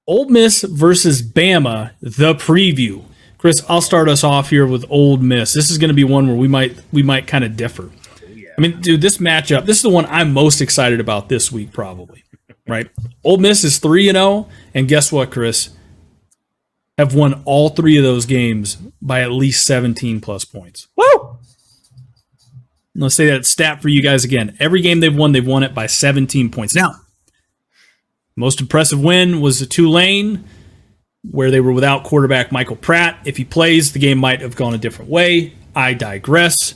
Ole Miss versus Bama, the preview. Chris, I'll start us off here with Ole Miss. This is going to be one where we might kind of differ. I mean, dude, this matchup, this is the one I'm most excited about this week, probably. Right? Ole Miss is 3-0, and guess what, Chris? Have won all three of those games by at least 17 plus points. Woo! Let's say that stat for you guys again. Every game they've won it by 17 points. Now, most impressive win was the Tulane, where they were without quarterback Michael Pratt. If he plays, the game might have gone a different way. I digress.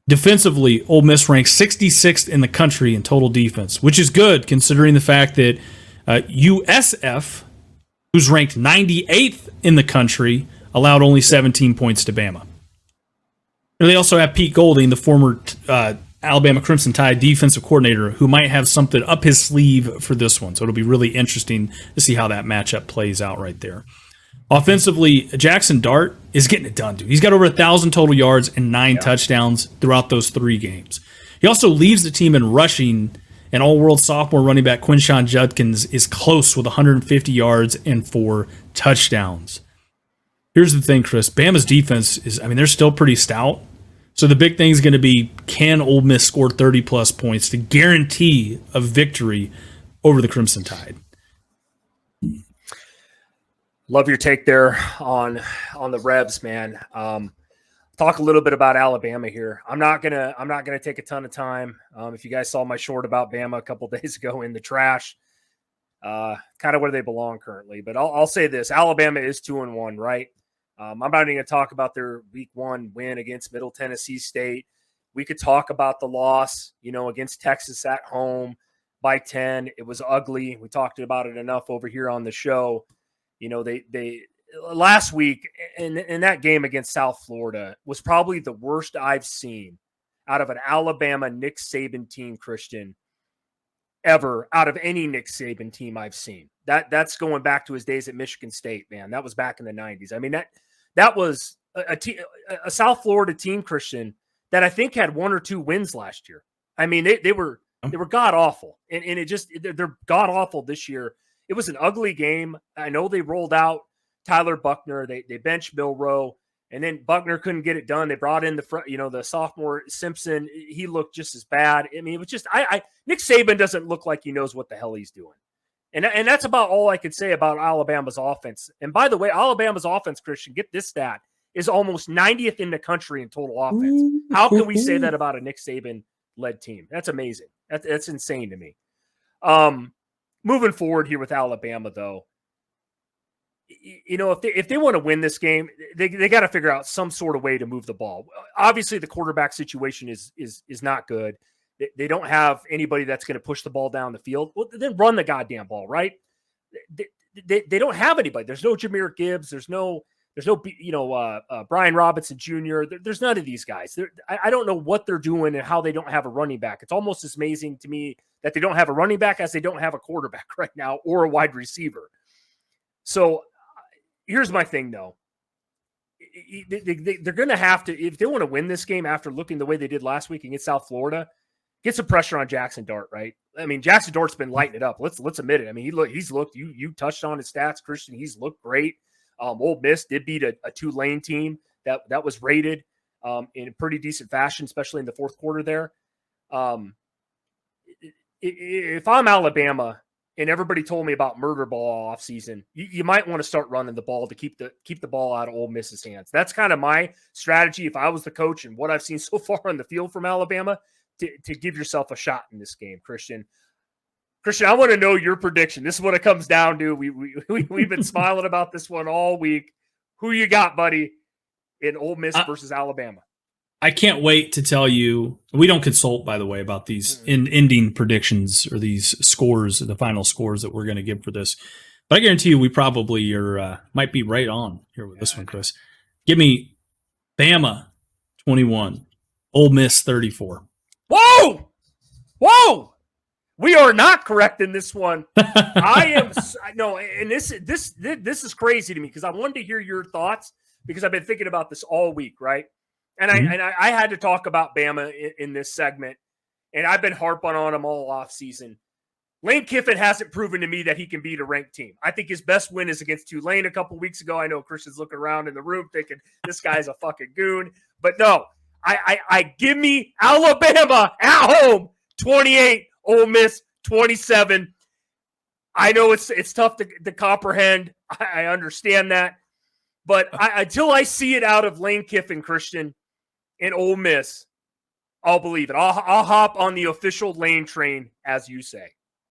Defensively, Ole Miss ranks 66th in the country in total defense, which is good considering the fact that USF, who's ranked 98th in the country, allowed only 17 points to Bama. And they also have Pete Golding, the former Alabama Crimson Tide defensive coordinator, who might have something up his sleeve for this one. So it'll be really interesting to see how that matchup plays out right there. Offensively, Jackson Dart is getting it done, dude. He's got over 1,000 total yards and 9 touchdowns throughout those 3 games. He also leads the team in rushing, and all-world sophomore running back Quinshon Judkins is close with 150 yards and 4 touchdowns. Here's the thing, Chris. Bama's defense is, they're still pretty stout. So the big thing is going to be, can Ole Miss score 30-plus points to guarantee a victory over the Crimson Tide? Love your take there on the Rebs, man. Talk a little bit about Alabama here. I'm not gonna take a ton of time. If you guys saw my short about Bama a couple days ago in the trash, kind of where they belong currently. But I'll say this: Alabama is 2-1, right? I'm not even going to talk about their Week 1 win against Middle Tennessee State. We could talk about the loss, against Texas at home by 10. It was ugly. We talked about it enough over here on the show. They last week in that game against South Florida was probably the worst I've seen out of an Alabama Nick Saban team, Christian, ever, out of any Nick Saban team I've seen. That's going back to his days at Michigan State, man. That was back in the 90s. That was a South Florida team, Christian, that I think had 1 or 2 wins last year. They were god awful, and they're god awful this year. It was an ugly game. I know they rolled out Tyler Buckner. They benched Milroe, and then Buckner couldn't get it done. They brought in the sophomore Simpson. He looked just as bad. It was just Nick Saban doesn't look like he knows what the hell he's doing. And that's about all I could say about Alabama's offense. And by the way, Alabama's offense, Christian, get this stat, is almost 90th in the country in total offense. How can we say that about a Nick Saban-led team? That's amazing. That's insane to me. Moving forward here with Alabama, though, if they want to win this game, they got to figure out some sort of way to move the ball. Obviously, the quarterback situation is not good. They don't have anybody that's going to push the ball down the field. Well, then run the goddamn ball, right? They don't have anybody. There's no Jahmyr Gibbs. There's no Brian Robinson Jr. There's none of these guys. I don't know what they're doing and how they don't have a running back. It's almost as amazing to me that they don't have a running back as they don't have a quarterback right now or a wide receiver. So here's my thing, though. They're going to have to, if they want to win this game after looking the way they did last week against South Florida, get some pressure on Jackson Dart, right? Jackson Dart's been lighting it up. Let's admit it. He's looked. You touched on his stats, Christian. He's looked great. Ole Miss did beat a Tulane team that was rated in a pretty decent fashion, especially in the fourth quarter there. If I'm Alabama and everybody told me about murder ball off season, you might want to start running the ball to keep the ball out of Ole Miss's hands. That's kind of my strategy if I was the coach and what I've seen so far on the field from Alabama to give yourself a shot in this game, Christian. Christian, I want to know your prediction. This is what it comes down to. We've been smiling about this one all week. Who you got, buddy, in Ole Miss versus Alabama? I can't wait to tell you. We don't consult, by the way, about these ending predictions or these scores, the final scores that we're going to give for this. But I guarantee you we probably might be right on here with this one, Chris. Give me Bama 21, Ole Miss 34. Whoa! We are not correct in this one. And this is crazy to me because I wanted to hear your thoughts because I've been thinking about this all week, right? And I had to talk about Bama in this segment and I've been harping on him all off season. Lane Kiffin hasn't proven to me that he can beat a ranked team. I think his best win is against Tulane a couple weeks ago. I know Christian's looking around in the room thinking this guy's a fucking goon. But no, I give me Alabama at home, 28, Ole Miss 27. I know it's tough to comprehend. I understand that. But until I see it out of Lane Kiffin, Christian, and Ole Miss, I'll believe it. I'll hop on the official Lane train, as you say.